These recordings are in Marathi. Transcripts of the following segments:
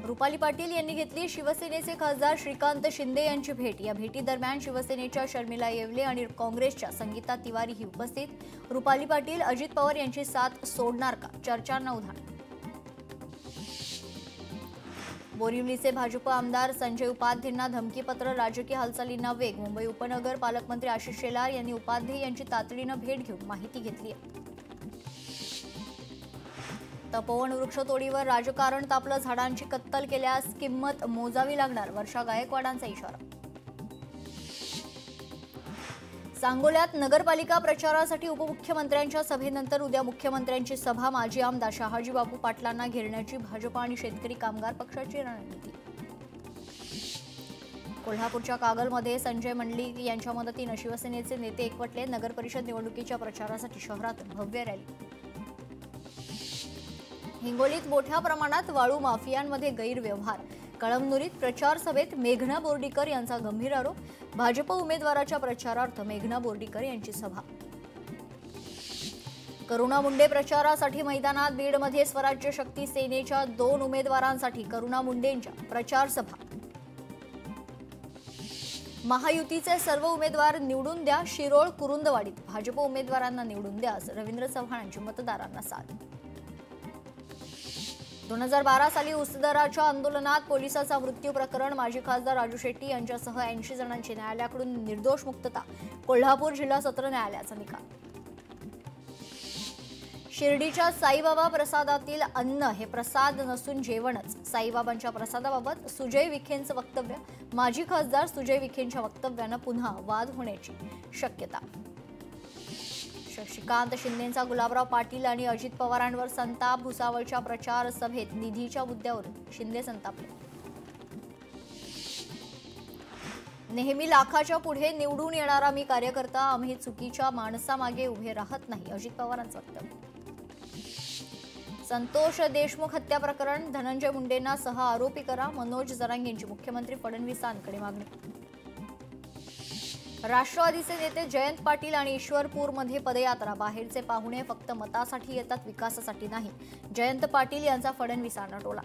रुपाली पाटील यांनी घेतली शिवसेनेचे खासदार श्रीकांत शिंदे यांची भेट। या भेटीदरम्यान शिवसेनेच्या शर्मिला येवले आणि काँग्रेसच्या संगीता तिवारी ही उपस्थित। रुपाली पाटील अजित पवार यांची साथ सोडणार का, चर्चांना उधाण। बोरिवलीचे भाजप आमदार संजय उपाध्येंना धमकीपत्र, राजकीय हालचालींना वेग। मुंबई उपनगर पालकमंत्री आशिष शेलार यांनी उपाध्ये यांची तातडीने भेट घेऊन माहिती घेतली आहे। तपोवन वृक्षतोडीवर राजकारण तापलं, झाडांची कत्तल केल्यास किंमत मोजावी लागणार, वर्षा गायकवाडांचा इशारा। सांगोल्यात नगरपालिका प्रचारासाठी उपमुख्यमंत्र्यांच्या सभेनंतर उद्या मुख्यमंत्र्यांची सभा। माजी आमदार शहाजी बापू पाटलांना घेरण्याची भाजप आणि शेतकरी कामगार पक्षाची रणनीती। कोल्हापूरच्या कागलमध्ये संजय मंडलिक यांच्या मदतीने शिवसेनेचे नेते एकवटले। नगरपरिषद निवडणुकीच्या प्रचारासाठी शहरात भव्य रॅली। हिंगोलीत मोठ्या प्रमाणात वाळू माफियांमध्ये गैरव्यवहार। कळमनुरीत प्रचार सभेत मेघना बोर्डीकर यांचा गंभीर आरोप। भाजप उमेदवाराच्या प्रचारार्थ मेघना बोर्डीकर यांची सभा। करुणा मुंडे प्रचारासाठी मैदानात। बीडमध्ये स्वराज्य शक्ती सेनेच्या 2 उमेदवारांसाठी करुणा मुंडेंच्या प्रचार सभा। महायुतीचे सर्व उमेदवार निवडून द्या, शिरोळ कुरुंदवाडीत भाजप उमेदवारांना निवडून द्या, रवींद्र चव्हाणांची मतदारांना साथ। 2012 साली ऊसदराच्या आंदोलनात पोलिसाचा मृत्यू प्रकरण। माजी खासदार राजू शेट्टी यांच्यासह 80 जणांची न्यायालयाकडून निर्दोष मुक्तता। कोल्हापूर जिल्हा सत्र न्यायालयाचा निकाल। शिर्डीच्या साईबाबा प्रसादातील अन्न हे प्रसाद नसून जेवणच। साईबाबांच्या प्रसादाबाबत सुजय विखेंचं वक्तव्य। माजी खासदार सुजय विखेंच्या वक्तव्यानं पुन्हा वाद होण्याची शक्यता। श्रीकांत शिंदेंचा गुलाबराव पाटील आणि अजित पवारांवर संताप। भुसावळच्या प्रचार सभेत निधीच्या मुद्द्यावरून शिंदे संतापले। नेहमी लाखाच्या पुढे निवडून येणारा मी कार्यकर्ता, आम्ही चुकीच्या माणसामागे उभे राहत नाही, अजित पवारांचं वक्तव्य। संतोष देशमुख हत्या प्रकरण, धनंजय मुंडेंना सह आरोपी करा, मनोज जरांगेंची मुख्यमंत्री फडणवीसांकडे मागणी। राष्ट्रवादीचे नेते जयंत पाटील आणि ईश्वरपूरमध्ये पदयात्रा। बाहेरचे पाहुणे फक्त मतासाठी येतात, विकासासाठी नाही, जयंत पाटील यांचा फडणवीसांना टोला।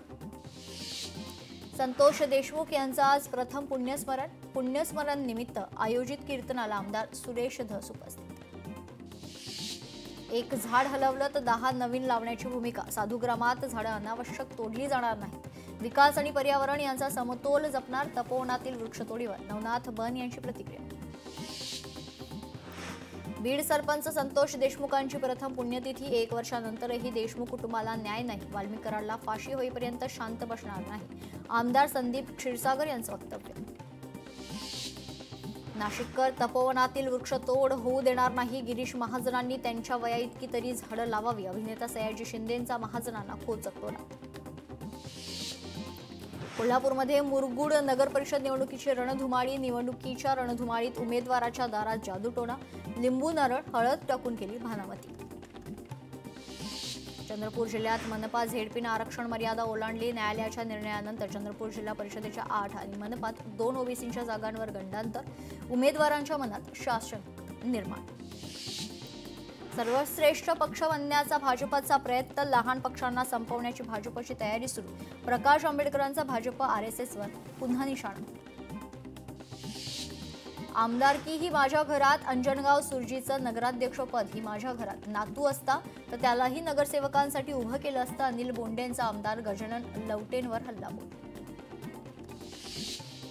संतोष देशमुख यांचा आज प्रथम पुण्यस्मरण निमित्त आयोजित कीर्तनाला आमदार सुरेश धस उपस्थित। एक झाड हलवलं तर 10 नवीन लावण्याची भूमिका। साधुग्रामात झाडं अनावश्यक तोडली जाणार नाहीत, विकास आणि पर्यावरण यांचा समतोल जपणार। तपोवनातील वृक्षतोडीवर नवनाथ बन यांची प्रतिक्रिया। बीड सरपंच संतोष देशमुखांची प्रथम पुण्यतिथी। 1 वर्षानंतरही देशमुख कुटुंबाला न्याय नाही, वाल्मिकरांना फाशी होईपर्यंत शांत बसणार नाही, आमदार संदीप क्षीरसागर यांचं वक्तव्य। नाशिककर तपोवनातील वृक्षतोड होऊ देणार नाही, गिरीश महाजनांनी त्यांच्या वयाइतकी तरी झाडं लावावी। अभिनेता सयाजी शिंदेंचा महाजनांना खोचक टोला। कोल्हापूरमध्ये मुरगुड नगरपरिषद निवडणुकीची रणधुमाळी। निवडणुकीच्या रणधुमाळीत उमेदवाराच्या दारात जादूटोणा, लिंबू नारळ हळद टाकून केली भानामती। चंद्रपूर जिल्ह्यात मनपा झेडपीनं आरक्षण मर्यादा ओलांडली। न्यायालयाच्या निर्णयानंतर चंद्रपूर जिल्हा परिषदेच्या 8 आणि मनपात 2 ओबीसींच्या जागांवर गंडांतर, उमेदवारांच्या मनात शासन निर्माण। सर्वश्रेष्ठ पक्ष बनण्याचा भाजपचा प्रयत्न, लहान पक्षांना संपवण्याची भाजपची तयारी सुरू। प्रकाश आंबेडकरांचा भाजप आरएसएसवर पुन्हा निशाणा। आमदारकी ही माझ्या घरात, अंजनगाव सुरजीचं नगराध्यक्षपद ही माझ्या घरात। नातू असता तर त्यालाही नगरसेवकांसाठी उभं केलं असतं, अनिल बोंडेंचा आमदार गजानन लवटेंवर हल्लाबोल।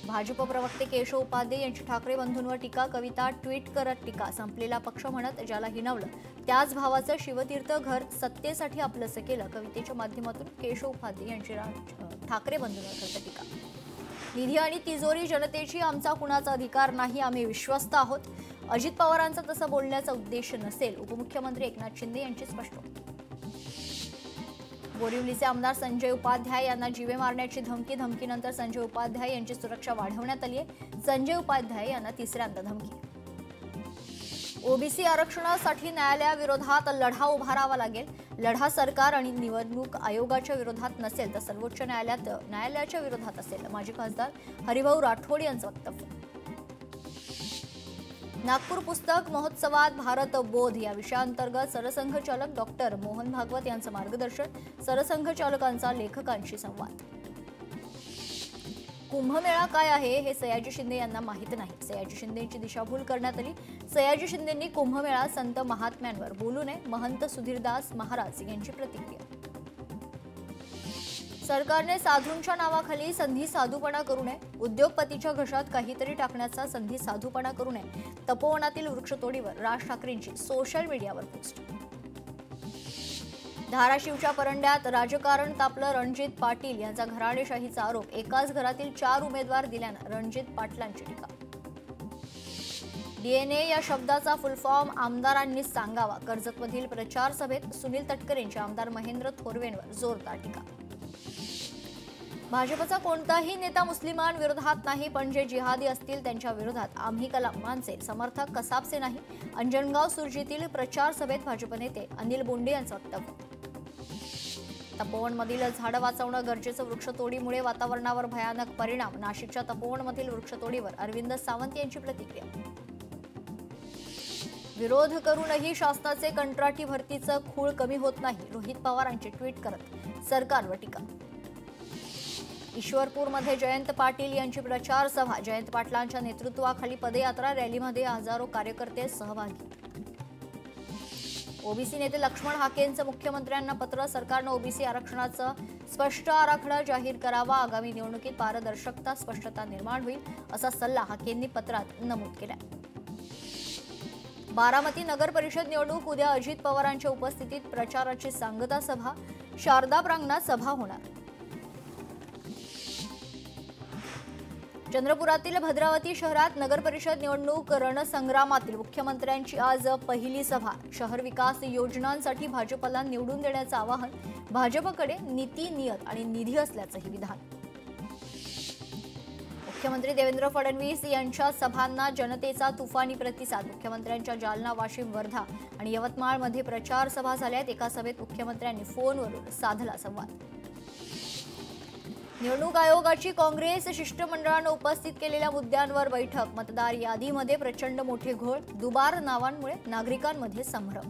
भाजप प्रवक्ते केशव उपाध्ये यांची ठाकरे बंधूंवर टीका। कविता ट्विट करत टीका, संपलेला पक्ष म्हणत ज्याला हिणवलं त्याच भावाचं शिवतीर्थ घर सत्तेसाठी आपलंसं केलं। कवितेच्या माध्यमातून केशव उपाध्ये यांची ठाकरे बंधूंवर करत टीका। निधी आणि तिजोरी जनतेची, आमचा कुणाचा अधिकार नाही, आम्ही विश्वस्त आहोत। अजित पवारांचा तसं बोलण्याचा उद्देश नसेल, उपमुख्यमंत्री एकनाथ शिंदे यांची स्पष्टोक्ती। बोरिवलीचे आमदार संजय उपाध्याय यांना जीवे मारण्याची धमकी। धमकीनंतर संजय उपाध्याय यांची सुरक्षा वाढवण्यात आली आहे। संजय उपाध्याय यांना तिसऱ्यांदा धमकी। ओबीसी आरक्षणासाठी न्यायालयाविरोधात लढा उभारावा लागेल। लढा सरकार आणि निवडणूक आयोगाच्या विरोधात नसेल तर सर्वोच्च न्यायालयाच्या विरोधात असेल, माजी खासदार हरिभाऊ राठोड यांचं वक्तव्य। नागपूर पुस्तक महोत्सवात भारत बोध या विषयाअंतर्गत सरसंघचालक डॉक्टर मोहन भागवत यांचं मार्गदर्शन। सरसंघचालकांचा लेखकांशी संवाद। कुंभमेळा काय आहे हे सयाजी शिंदे यांना माहीत नाही. सयाजी शिंदेची दिशाभूल करण्यात आली. सयाजी शिंदेंनी कुंभमेळा संत महात्म्यांवर बोलू नये. महंत सुधीरदास महाराज यांची प्रतिक्रिया. सरकारने साधूंच्या नावाखाली संधी साधूपणा करू नये. उद्योगपतीच्या घशात काहीतरी टाकण्याचा संधी साधूपणा करू नये. तपोवनातील वृक्षतोडीवर राज ठाकरेंची सोशल मीडियावर पोस्ट. धाराशिवच्या परंड्यात राजकारण तापलं. रणजित पाटील यांचा घराणेशाहीचा आरोप. एकाच घरातील 4 उमेदवार दिल्यानं रणजित पाटलांची टीका. डीएनए या शब्दाचा फुल फॉर्म आमदारांनी सांगावा. कर्जतमधील प्रचार सभेत सुनील तटकरेंची आमदार महेंद्र थोरवेंवर जोरदार टीका. भाजपचा कोणताही नेता मुस्लिमांविरोधात नाही, पण जे जिहादी असतील त्यांच्या विरोधात आम्ही कलमांचे समर्थक कसाबचे नाही. अंजनगाव सुरजीतील प्रचार सभेत भाजप नेते अनिल बोंडे यांचं वक्तव्य. तपोवनमधील झाडं वाचवणं गरजेचं. वृक्षतोडीमुळे वातावरणावर भयानक परिणाम. नाशिकच्या तपोवनमधील वृक्षतोडीवर अरविंद सावंत यांची प्रतिक्रिया. विरोध करूनही शासनाचे कंत्राटी भरतीचं खूळ कमी होत नाही. रोहित पवारांची ट्विट करत सरकारवर टीका. ईश्वरपूरमध्ये जयंत पाटील यांची प्रचार सभा. जयंत पाटलांच्या नेतृत्वाखाली पदयात्रा. रॅलीमध्ये हजारो कार्यकर्ते सहभागी. ओबीसी नेते लक्ष्मण हाकेंचं मुख्यमंत्र्यांना पत्र. सरकारनं ओबीसी आरक्षणाचा स्पष्ट आराखडा जाहीर करावा. आगामी निवडणुकीत पारदर्शकता स्पष्टता निर्माण होईल असा सल्ला हाकेंनी पत्रात नमूद केलाय. बारामती नगर परिषद निवडणूक उद्या. अजित पवारांच्या उपस्थितीत प्रचाराची सांगता सभा. शारदा प्रांगणात सभा होणार. चंद्रपुरातील भद्रावती शहरात नगर परिषद निवडणूक रणसंग्रामातील मुख्यमंत्र्यांची आज पहिली सभा. शहर विकास योजनांसाठी भाजपला निवडून देण्याचं आवाहन. भाजपकडे नीती, नियत आणि निधी असल्याचंही विधान. मुख्यमंत्री देवेंद्र फडणवीस यांच्या सभांना जनतेचा तुफानी प्रतिसाद. मुख्यमंत्र्यांच्या जालना, वाशिम, वर्धा आणि यवतमाळमध्ये प्रचार सभा झाल्यात. एका सभेत मुख्यमंत्र्यांनी फोनवरून साधला संवाद. निवडणूक आयोगाची काँग्रेस शिष्टमंडळानं उपस्थित केलेल्या मुद्द्यांवर बैठक. मतदार यादीमध्ये प्रचंड मोठे घोळ. दुबार नावांमुळे नागरिकांमध्ये संभ्रम.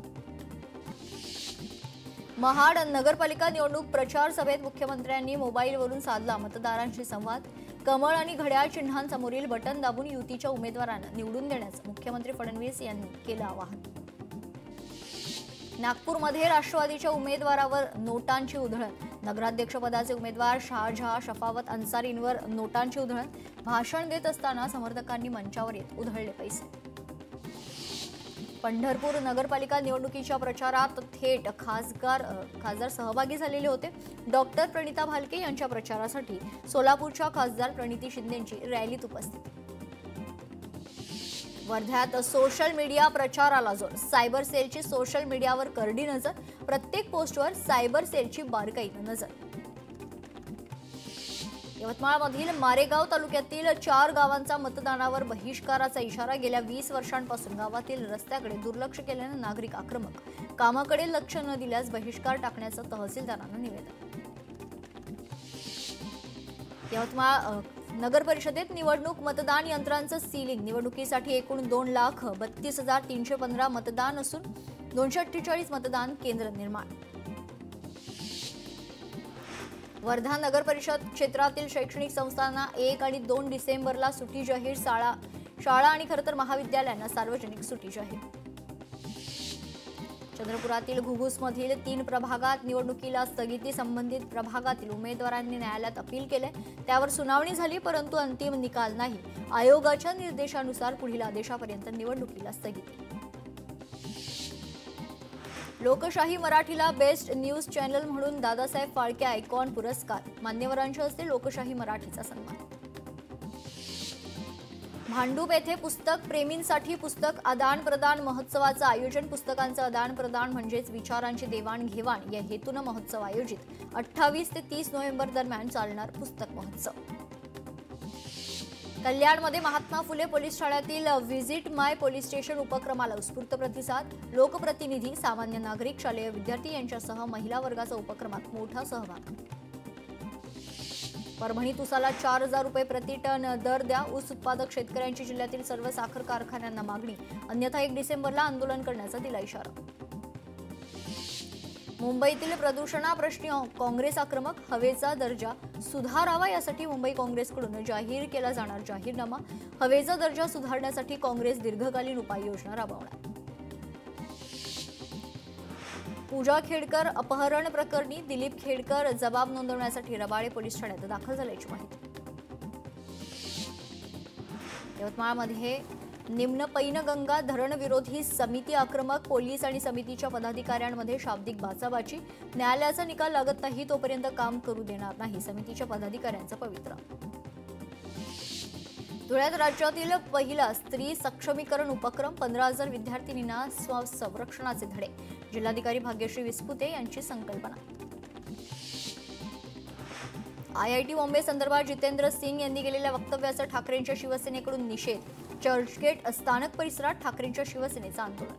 महाड नगरपालिका निवडणूक प्रचार सभेत मुख्यमंत्र्यांनी मोबाईलवरून साधला मतदारांशी संवाद. कमळ आणि घड्याळ चिन्हांसमोरील बटन दाबून युतीच्या उमेदवारांना निवडून देण्याचं मुख्यमंत्री फडणवीस यांनी केलं आवाहन. नागपूरमध्ये राष्ट्रवादीच्या उमेदवारावर नोटांची उधळण. नगराध्यक्षपदाचे उमेदवार शाहजहा शफावत अन्सारींवर नोटांची उधळण. भाषण देत असताना समर्थकांनी मंचावर येत उधळले पैसे. पंढरपूर नगरपालिका निवडणुकीच्या प्रचारात थेट खासदार सहभागी झालेले होते. डॉक्टर प्रणिता भालके यांच्या प्रचारासाठी सोलापूरच्या खासदार प्रणिती शिंदेंची रॅलीत उपस्थिती. वर्ध्यात सोशल मीडिया प्रचाराला जोर. सायबर सेलची सोशल मीडियावर करडी नजर. प्रत्येक पोस्टवर सायबर सेलची बारकाईनं नजर. यवतमाळमधील मारेगाव तालुक्यातील 4 गावांचा मतदानावर बहिष्काराचा इशारा. गेल्या 20 वर्षांपासून गावातील रस्त्याकडे दुर्लक्ष केल्यानं नागरिक आक्रमक. कामाकडे लक्ष न दिल्यास बहिष्कार टाकण्याचं तहसीलदारांना निवेदन. यवतमाळ नगर परिषदेत निवडणूक मतदान यंत्रांचं सीलिंग. निवडणुकीसाठी एकूण 2,32,315 मतदान असून 248 मतदान केंद्र निर्माण. वर्धा नगर परिषद क्षेत्रातील शैक्षणिक संस्थांना 1 आणि 2 डिसेंबरला सुट्टी जाहीर. शाळा आणि खरं तर महाविद्यालयांना सार्वजनिक सुट्टी जाहीर. चंद्रपुरातील घुगुसमधील 3 प्रभागात निवडणुकीला स्थगिती. संबंधित प्रभागातील उमेदवारांनी न्यायालयात अपील केले. त्यावर सुनावणी झाली, परंतु अंतिम निकाल नाही. आयोगाच्या निर्देशानुसार पुढील आदेशापर्यंत निवडणुकीला स्थगिती. लोकशाही मराठीला बेस्ट न्यूज चॅनल म्हणून दादासाहेब फाळके आयकॉन पुरस्कार. मान्यवरांच्या हस्ते लोकशाही मराठीचा सन्मान. भांडूप येथे पुस्तक प्रेमींसाठी पुस्तक आदान प्रदान महोत्सवाचं आयोजन. पुस्तकांचं आदान प्रदान म्हणजेच विचारांची देवाणघेवाण या हेतूनं महोत्सव आयोजित. 28 ते 30 नोव्हेंबर दरम्यान चालणार पुस्तक महोत्सव. कल्याणमध्ये महात्मा फुले पोलीस ठाण्यातील व्हिजिट माय पोलीस स्टेशन उपक्रमाला उत्स्फूर्त प्रतिसाद. लोकप्रतिनिधी, सामान्य नागरिक, शालेय विद्यार्थी यांच्यासह महिला वर्गाचा उपक्रमात मोठा सहभाग. परभणीत ऊसाला 4,000 रुपये प्रति टन दर द्या. ऊस उत्पादक शेतकऱ्यांची जिल्ह्यातील सर्व साखर कारखान्यांना मागणी. अन्यथा 1 डिसेंबरला आंदोलन करण्याचा दिला इशारा. मुंबईतील प्रदूषणाप्रश्नी काँग्रेस आक्रमक, हवेचा दर्जा सुधारावा यासाठी मुंबई काँग्रेसकडून जाहीर केला जाणार जाहीरनामा, हवेचा दर्जा सुधारण्यासाठी काँग्रेस दीर्घकालीन उपाययोजना राबवणार. पूजा खेडकर अपहरण प्रकरणी दिलीप खेडकर जबाब नोंदवण्यासाठी रबाळे पोलीस ठाण्यात दाखल झाल्याची माहिती. यवतमाळमध्ये निम्न पैनगंगा धरण विरोधी समिती आक्रमक, पोलीस आणि समितीच्या पदाधिकाऱ्यांमध्ये शाब्दिक बाचाबाची, न्यायालयाचा निकाल लागत नाही तोपर्यंत काम करू देणार नाही, समितीच्या पदाधिकाऱ्यांचा पवित्रा. धुळ्यात राज्यातील पहिला स्त्री सक्षमीकरण उपक्रम, 15,000 विद्यार्थिनींना स्वसंरक्षणाचे धडे, जिल्हाधिकारी भाग्यश्री विस्पुते यांची संकल्पना. IIT बॉम्बे संदर्भात जितेंद्र सिंग यांनी केलेल्या वक्तव्याचा ठाकरेंच्या शिवसेनेकडून निषेध, चर्चगेट स्थानक परिसरात ठाकरेंच्या शिवसेनेचं आंदोलन.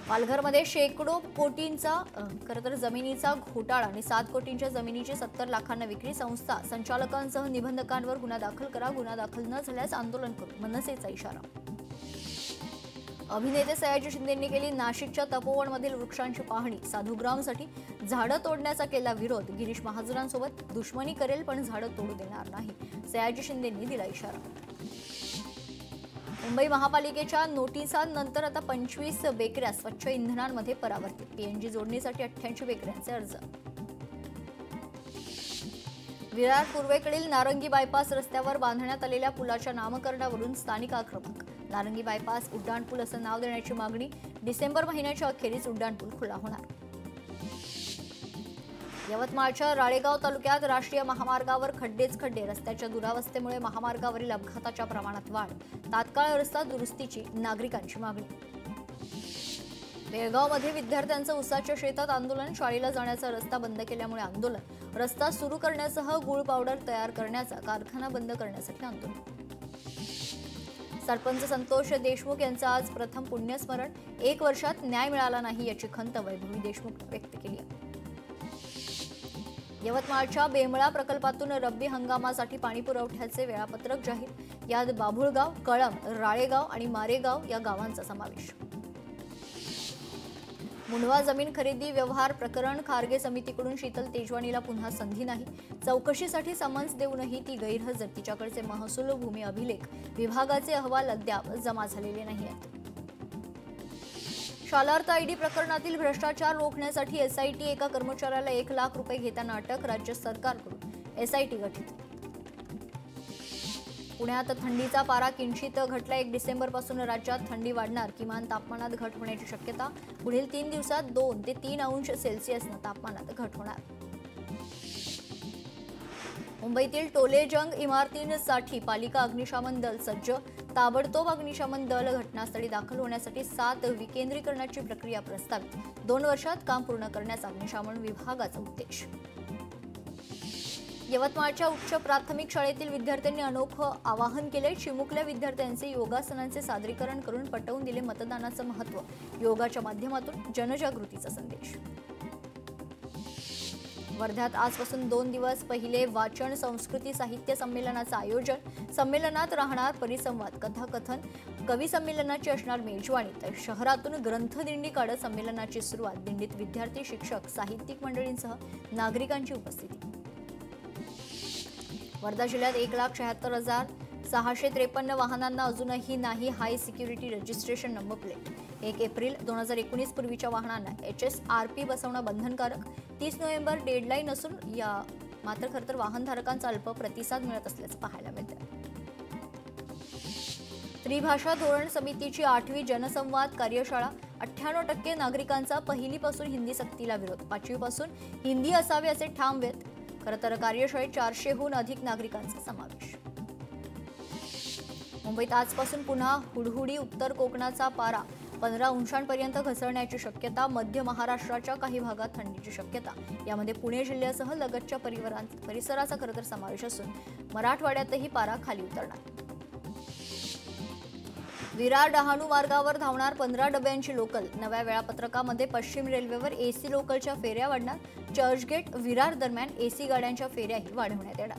पालघरमध्ये शेकडो कोटींचा खरंतर जमिनीचा घोटाळा आणि 7 कोटींच्या जमिनीची 70 लाखांना विक्री, संस्था संचालकांसह निबंधकांवर गुन्हा दाखल करा, गुन्हा दाखल न झाल्यास आंदोलन करू, मनसेचा इशारा. अभिनेते सयाजी शिंदेंनी केली नाशिकच्या तपोवनमधील वृक्षांची पाहणी, साधुग्रामसाठी झाडं तोडण्याचा केला विरोध, गिरीश महाजनांसोबत दुश्मनी करेल पण झाडं तोडू देणार नाही, सयाजी शिंदेंनी दिला इशारा. मुंबई महापालिकेच्या नोटिसांनंतर आता 25 बेकऱ्या स्वच्छ इंधनांमध्ये परावर्तित, PNG जोडणीसाठी 88 बेकऱ्यांचे अर्ज. विरार पूर्वेकडील नारंगी बायपास रस्त्यावर बांधण्यात आलेल्या पुलाच्या नामकरणावरून स्थानिक आक्रमक, नारंगी बायपास उड्डाणपूल असं नाव देण्याची मागणी, डिसेंबर महिन्याच्या अखेरीस उड्डाणपूल खुला होणार. यवतमाळच्या राळेगाव तालुक्यात राष्ट्रीय महामार्गावर खड्डेच खड्डे, रस्त्याच्या दुरावस्थेमुळे महामार्गावरील अपघाताच्या प्रमाणात वाढ, तात्काळ रस्ता दुरुस्तीची नागरिकांची मागणी. बेळगावमध्ये विद्यार्थ्यांचं उसाच्या शेतात आंदोलन, शाळेला जाण्याचा रस्ता बंद केल्यामुळे आंदोलन, रस्ता सुरू करण्यासह गुळ पावडर तयार करण्याचा कारखाना बंद करण्यासाठी आंदोलन. सरपंच संतोष देशमुख यांचं आज प्रथम पुण्यस्मरण, 1 वर्षात न्याय मिळाला नाही याची खंत वैभवी देशमुख व्यक्त केली. यवतमाळच्या बेमळा प्रकल्पातून रब्बी हंगामासाठी पाणी पुरवठ्याचे वेळापत्रक जाहीर, यात बाभुळगाव, कळंब, राळेगाव आणि मारेगाव या गावांचा समावेश. मुंढवा जमीन खरेदी व्यवहार प्रकरण, खारगे समितीकडून शीतल तेजवानीला पुन्हा संधी नाही, चौकशीसाठी समन्स देऊनही ती गैरहजर, तिच्याकडचे महसूल भूमी अभिलेख विभागाचे अहवाल अद्याप जमा झालेले नाहीत. शालार्थ आयडी प्रकरणातील भ्रष्टाचार रोखण्यासाठी SIT एका कर्मचाऱ्याला 1 लाख रुपये घेताना अटक, राज्य सरकारकडून SIT गठीत. पुण्यात थंडीचा पारा किंचित घटला, 1 डिसेंबरपासून राज्यात थंडी वाढणार, किमान तापमानात घट होण्याची शक्यता, पुढील 3 दिवसात 2 ते 3 अंश सेल्सिअसनं तापमानात घट होणार. मुंबईतील टोलेजंग इमारतींसाठी पालिका अग्निशमन दल सज्ज, ताबडतोब अग्निशमन दल घटनास्थळी दाखल होण्यासाठी 7 विकेंद्रीकरणाची प्रक्रिया प्रस्तावित, 2 वर्षात काम पूर्ण करण्याचा अग्निशमन विभागाचा उद्देश. यवतमाळच्या उच्च प्राथमिक शाळेतील विद्यार्थ्यांनी अनोखं आवाहन केले, चिमुकल्या विद्यार्थ्यांचे योगासनांचे सादरीकरण करून पटवून दिले मतदानाचं महत्त्व, योगाच्या माध्यमातून जनजागृतीचा संदेश. वर्ध्यात आजपासून 2 दिवस पहिले वाचन संस्कृती साहित्य संमेलनाचं आयोजन, संमेलनात राहणार परिसंवाद, कथाकथन, कवी संमेलनाची असणार मेजवानी, तर शहरातून ग्रंथदिंडी काढत संमेलनाची सुरुवात, दिंडीत विद्यार्थी, शिक्षक, साहित्यिक मंडळींसह नागरिकांची उपस्थिती. वर्धा जिल्ह्यात 1,76,653 वाहनांना अजूनही नाही हाय security registration number plate. 1 April 2019 पूर्वीच्या वाहनांना HSRP बसवणं बंधनकारक, 30 नोव्हेंबर डेडलाईन असून मात्र खरं तर वाहनधारकांचा अल्प प्रतिसाद मिळत असल्याचं पाहायला मिळतं. त्रिभाषा धोरण समितीची 8वी जनसंवाद कार्यशाळा, 98% नागरिकांचा पहिलीपासून हिंदी सक्तीला विरोध, 5वीपासून हिंदी असावे असे ठाम व्यत. खरं तर कार्यशाळेत 400हून अधिक नागरिकांचा समावेश. मुंबईत आजपासून पुन्हा हुडहुडी, उत्तर कोकणाचा पारा 15 अंशांपर्यंत घसरण्याची शक्यता, मध्य महाराष्ट्राच्या काही भागात थंडीची शक्यता, यामध्ये पुणे जिल्ह्यासह लगतच्या परिसराचा खरं तर समावेश असून मराठवाड्यातही पारा खाली उतरणार. विरार डहाणू मार्गावर धावणार 15 डब्यांची लोकल, नव्या वेळापत्रकामध्ये पश्चिम रेल्वेवर AC लोकलच्या फेऱ्या वाढणार, चर्चगेट विरार दरम्यान AC गाड्यांच्या फेऱ्याही वाढवण्यात येणार.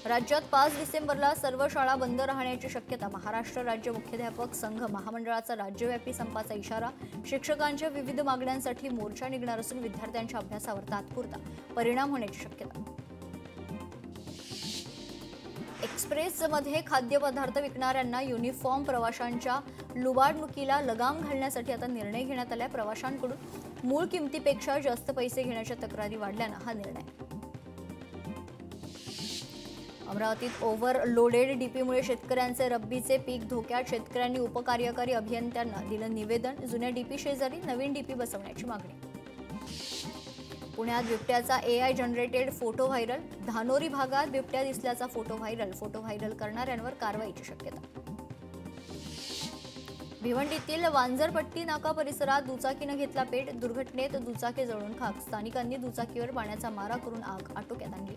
राज्यात 5 डिसेंबरला सर्व शाळा बंद राहण्याची शक्यता. महाराष्ट्र राज्य मुख्याध्यापक संघ महामंडळाचा राज्यव्यापी संपाचा इशारा. शिक्षकांच्या विविध मागण्यांसाठी मोर्चा निघणार असून विद्यार्थ्यांच्या अभ्यासावर तात्पुरता परिणाम होण्याची शक्यता. एक्सप्रेसमध्ये खाद्यपदार्थ विकणाऱ्यांना युनिफॉर्म प्रवाशांच्या लुबाडणुकीला लगाम घालण्यासाठी आता निर्णय घेण्यात आलाय. प्रवाशांकडून मूळ किमतीपेक्षा जास्त पैसे घेण्याच्या तक्रारी वाढल्यानं हा निर्णय. अमरावतीत ओव्हरलोडेड डीपीमुळे शेतकऱ्यांचे रब्बीचे पीक धोक्यात. शेतकऱ्यांनी उपकार्यकारी अभियंत्यांना दिलं निवेदन. जुन्या डीपी शेजारी नवीन डीपी बसवण्याची मागणी. पुण्यात बिबट्याचा AI generated photo viral. Dhanori भागात बिबट्या दिसल्याचा फोटो व्हायरल करणाऱ्यांवर कारवाईची शक्यता. भिवंडीतील वांजरपट्टी नाका परिसरात दुचाकीनं घेतला पेट. दुर्घटनेत दुचाकी जळून खाक. स्थानिकांनी दुचाकीवर पाण्याचा मारा करून आग आटोक्यात आणली.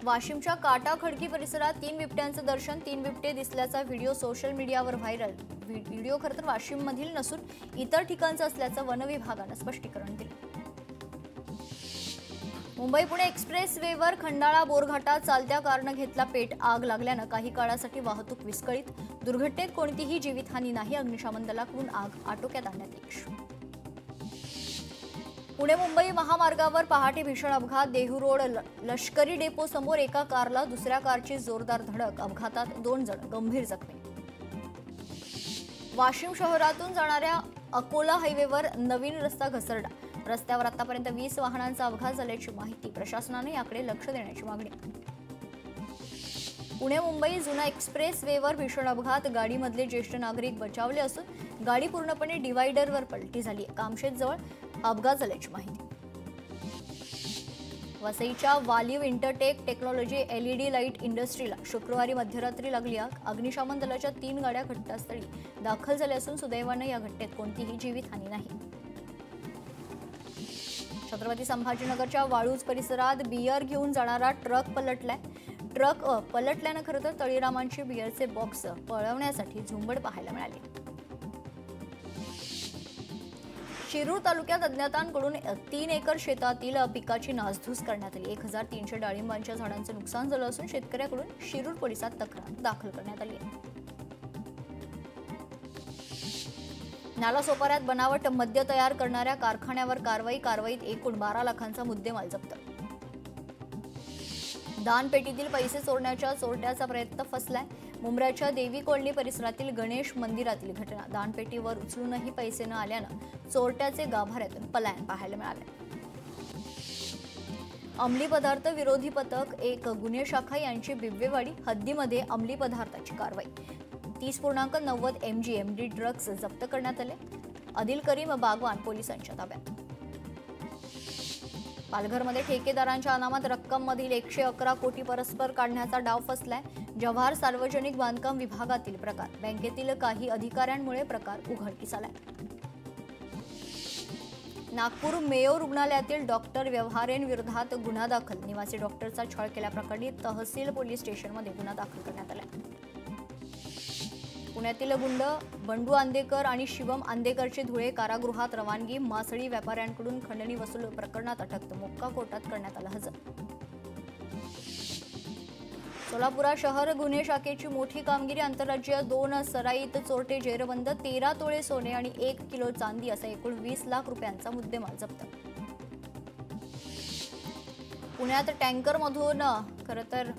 वाशिमच्या काटा खडकी परिसरात 3 बिबट्यांचं दर्शन. 3 बिबटे दिसल्याचा व्हिडिओ सोशल मीडियावर व्हायरल. व्हिडिओ खरं तर वाशिममधील नसून इतर ठिकाणचं असल्याचं वन विभागानं स्पष्टीकरण दिलं. मुंबई पुणे एक्सप्रेस वेवर खंडाळा बोरघाटात चालत्या कारनं घेतला पेट. आग लागल्यानं काही काळासाठी वाहतूक विस्कळीत. दुर्घटनेत कोणतीही जीवितहानी नाही. अग्निशमन दलाकडून आग आटोक्यात आणण्यात यश. पुणे मुंबई महामार्गावर पहाटे भीषण अपघात. देहू रोड लष्करी डेपो समोर एका कारला दुसऱ्या कारची जोरदार धडक. अपघातात 2 जण गंभीर जखमी. वाशिम शहरातून जाणाऱ्या अकोला हायवेवर नवीन रस्ता घसरला. रस्त्यावर आतापर्यंत 20 वाहनांचा अपघात झाल्याची माहिती. प्रशासनाने याकडे लक्ष देण्याची मागणी. पुणे मुंबई जुना एक्सप्रेस वेवर भीषण अपघात. गाडीमधले ज्येष्ठ नागरिक बचावले असून गाडी पूर्णपणे डिवायडरवर पलटी झाली. कामशेतजवळ अपघात झाल्याची माहिती. वसईच्या वालिव्ह इंटरटेक टेक्नॉलॉजी LED लाईट इंडस्ट्रीला शुक्रवारी मध्यरात्री लागली आग. अग्निशमन दलाच्या 3 गाड्या घटनास्थळी दाखल झाल्या असून सुदैवानं या घटनेत कोणतीही जीवितहानी नाही. छत्रपती संभाजीनगरच्या वाळूज परिसरात बियर घेऊन जाणारा ट्रक पलटलाय. ट्रक पलटल्यानं खरं तर तळीरामांची बियरचे बॉक्स पळवण्यासाठी झुंबड पाहायला मिळाली. शिरूर तालुक्यात अज्ञातांकडून 3 एकर शेतातील पिकाची नासधूस करण्यात आली. 1300 डाळिंबांच्या झाडांचं नुकसान झालं असून शेतकऱ्याकडून शिरूर पोलिसात तक्रार दाखल करण्यात आली. नालासोपाऱ्यात बनावट मद्य तयार करणाऱ्या कारखान्यावर कारवाईत एकूण 12 लाखांचा मुद्देमाल जप्त. दानपेटीतील पैसे चोरण्याच्या चोरट्याचा प्रयत्न फसलाय. मुंब्र्याच्या देवी कॉलनी परिसरातील गणेश मंदिरातील घटना. दानपेटीवर उचलूनही पैसे न आल्यानं चोरट्याचे गाभाऱ्यातून पलायन पाहायला मिळाले. अंमली पदार्थ विरोधी पथक 1 गुन्हे शाखा यांची बिब्वेवाडी हद्दीमध्ये अंमली पदार्थाची कारवाई. 30.90 mg MD ड्रग्ज जप्त करण्यात आले. आदिल करीम बागवान पोलिसांच्या ताब्यात. पालघरमध्ये ठेकेदारांच्या अनामत रक्कममधील 111 कोटी परस्पर काढण्याचा डाव फसलाय. जव्हार सार्वजनिक बांधकाम विभागातील प्रकार. बँकेतील काही अधिकाऱ्यांमुळे प्रकार उघडकीस आलाय. नागपूर मेयो रुग्णालयातील डॉक्टर व्यवहारेंविरोधात गुन्हा दाखल. निवासी डॉक्टरचा छळ केल्याप्रकरणी तहसील पोलीस स्टेशनमध्ये गुन्हा दाखल करण्यात आला. पुण्यातील गुंड बंडू आंदेकर आणि शिवम आंदेकरची धुळे कारागृहात रवानगी. मासळी व्यापाऱ्यांकडून खंडणी वसूल प्रकरणात अटक. मोक्का कोर्टात करण्यात आला हजर. सोलापुरात शहर गुन्हे शाखेची मोठी कामगिरी. आंतरराज्यीय 2 सराईत चोरटे जेरबंद. 13 तोळे सोने आणि 1 किलो चांदी असा एकूण 20 लाख रुपयांचा मुद्देमाल जप्त. पुण्यात टँकरमधून खरं तर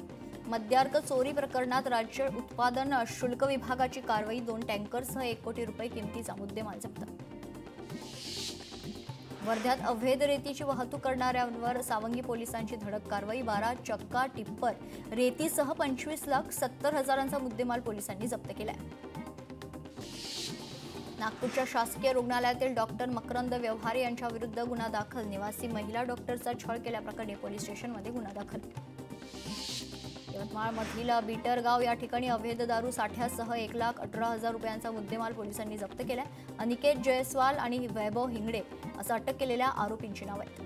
मद्यार्क चोरी प्रकरणात राज्य उत्पादन शुल्क विभागाची कारवाई. 2 टँकरसह 1 कोटी रुपये किमतीचा मुद्देमाल जप्त. वर्ध्यात अवैध रेतीची वाहतूक करणाऱ्यांवर सावंगी पोलिसांची धडक कारवाई. 12 चक्का टिप्पर रेतीसह 25,70,000चा मुद्देमाल पोलिसांनी जप्त केलाय. नागपूरच्या शासकीय रुग्णालयातील डॉक्टर मकरंद व्यवहारे यांच्या विरुद्ध गुन्हा दाखल. निवासी महिला डॉक्टरचा छळ केल्याप्रकरणी पोलीस स्टेशनमध्ये गुन्हा दाखल. यवतमाळमधील बिटरगाव या ठिकाणी अवैध दारू साठ्यासह 1,18,000 रुपयांचा मुद्देमाल पोलिसांनी जप्त केलाय. अनिकेत जयस्वाल आणि वैभव हिंगडे असं अटक केलेल्या आरोपींची नावं आहेत.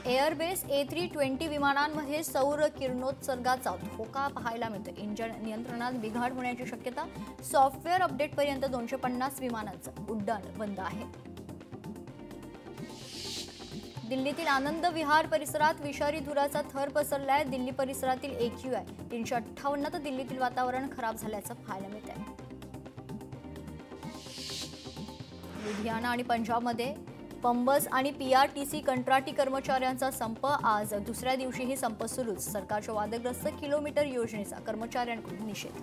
एअरबेस A320 विमानांमध्ये सौर किरणोत्सर्गाचा धोका पाहायला मिळतो। इंजिन नियंत्रणात बिघाड होण्याची शक्यता। सॉफ्टवेअर अपडेटपर्यंत 250 विमानांचं उड्डाण बंद आहे। दिल्लीतील आनंद विहार परिसरात विषारी धुराचा थर पसरलाय। दिल्ली परिसरातील AQI 358 तर दिल्लीतील वातावरण खराब झाल्याचं पाहायला मिळत आहे। लुधियाना आणि पंजाबमध्ये पंबस आणि PRTC कंत्राटी कर्मचाऱ्यांचा संप। आज दुसऱ्या दिवशीही संप सुरूच। सरकारच्या वादग्रस्त किलोमीटर योजनेचा कर्मचाऱ्यांकडून निषेध।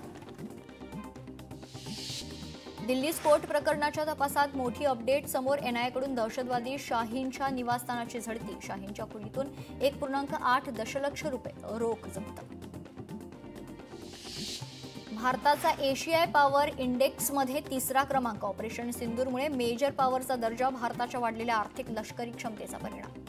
दिल्ली स्फोट प्रकरणाच्या तपासात मोठी अपडेट समोर। NIA कडून दहशतवादी शाहीनच्या निवासस्थानाची झडती। शाहीनच्या खोलीतून 1.8 दशलक्ष रुपये रोख जप्त। भारताचा एशियाई पॉवर इंडेक्समध्ये तिसरा क्रमांक। ऑपरेशन सिंदूरमुळे मेजर पॉवरचा दर्जा। भारताच्या वाढलेल्या आर्थिक लष्करी क्षमतेचा परिणाम।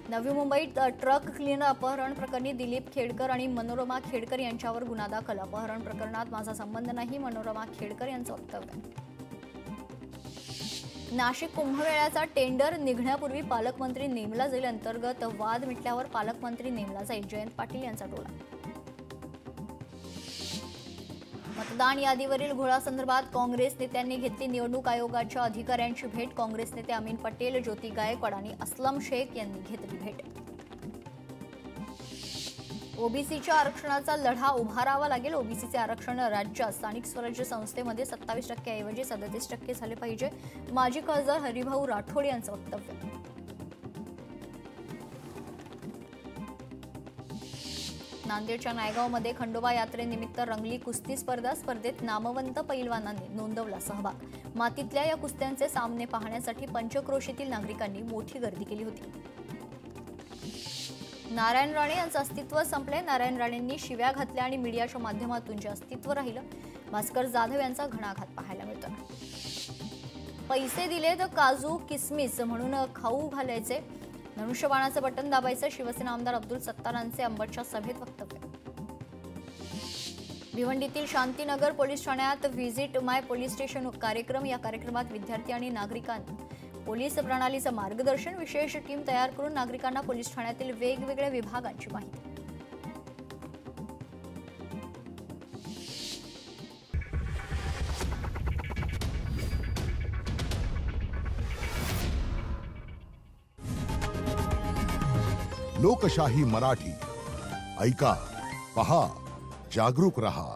नवी मुंबईत ट्रक क्लीनर अपहरण प्रकरणी दिलीप खेडकर आणि मनोरमा खेडकर यांच्यावर गुन्हा दाखल। अपहरण प्रकरणात माझा संबंध नाही, मनोरमा खेडकर यांचं वक्तव्य। नाशिक कुंभमेळ्याचा टेंडर निघण्यापूर्वी पालकमंत्री नेमला जाईल। अंतर्गत वाद मिटल्यावर पालकमंत्री नेमला जाईल। जयंत पाटील यांचा टोला। मतदान यादीवरील घोळासंदर्भात काँग्रेस नेत्यांनी घेतली निवडणूक आयोगाच्या अधिकाऱ्यांची भेट। काँग्रेस नेते अमीन पटेल, ज्योती गायकवाड आणि अस्लम शेख यांनी घेतली भेट। ओबीसीच्या आरक्षणाचा लढा उभारावा लागेल। ओबीसीचे आरक्षण राज्यात स्थानिक स्वराज्य संस्थेमध्ये 27% ऐवजी 37% झाले पाहिजे। माजी खासदार हरिभाऊ राठोड यांचं वक्तव्य। नांदेडच्या नायगावमध्ये खंडोबा यात्रेनिमित्त रंगली कुस्ती स्पर्धा। स्पर्धेत नामवंत पैलवानांनी नोंदवला सहभाग। मातीतल्या या कुस्त्यांचे सामने पाहण्यासाठी पंचक्रोशीतील नागरिकांनी मोठी गर्दी केली होती। नारायण राणे यांचं अस्तित्व संपले। नारायण राणेंनी शिव्या घातल्या आणि मीडियाच्या माध्यमातून जे अस्तित्व राहिलं। भास्कर जाधव यांचा घणाघात पाहायला मिळतो। पैसे दिले तर काजू किसमिस म्हणून खाऊ घालायचे, धनुष्यबाणाचं बटन दाबायचं। शिवसेना आमदार अब्दुल सत्तारांचे अंबडच्या सभेत वक्तव्य। भिवंडीतील शांतीनगर पोलीस ठाण्यात व्हिजिट माय पोलीस स्टेशन कार्यक्रम। या कार्यक्रमात विद्यार्थी आणि नागरिकांना पोलीस प्रणालीचं मार्गदर्शन। विशेष टीम तयार करून नागरिकांना पोलीस ठाण्यातील वेगवेगळ्या विभागांची माहिती। लोकशाही मराठी ऐका, पहा, जागरूक रहा।